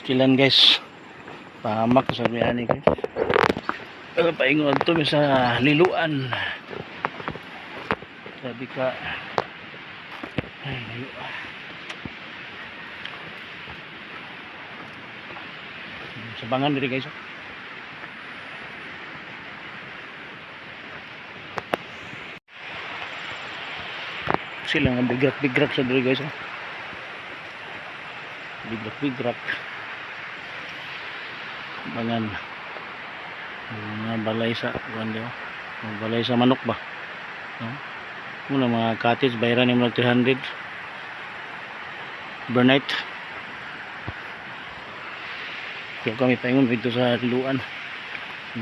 Kilan guys, pahamak sa biyani guys. Paingon to sa liluan. Sabi ka, ay layo. Sa bangan diri guys. Sila nga bigrak sa diri guys. Bigrak. Bangan. Mga balay sa balay sa manok ba? Muna mga cottage bayaran yung 300 per night. So kami paingon dito sa liluan.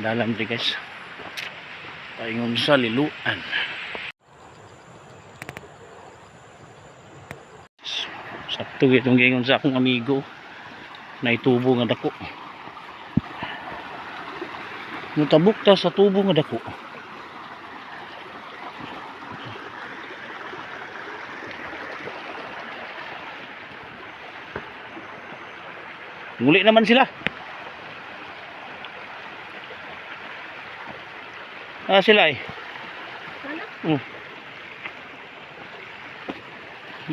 Dalam diri guys. Paingon sa liluan. Sakto itong gingon sa akong amigo na itubo nga dako. Mutabok ta sa tubo nga dako. Nguli naman sila. Sila eh.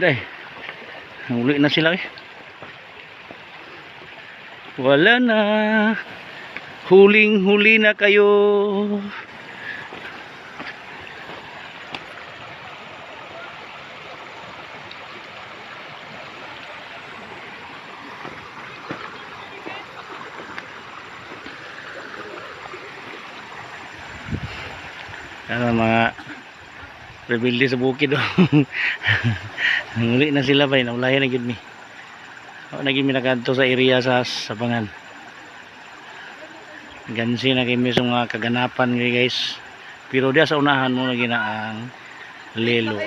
Day. Nguli na sila eh. Wala na. Huling-huli na kayo. Mga rebelde sa bukid. Nguli na sila ba? Naulayan na gid mi. Naging minakadto sa area sa Sabangan. Gansi na kami sa mga kaganapan guys. Pero dia sa unahan mo na ginaang lelo.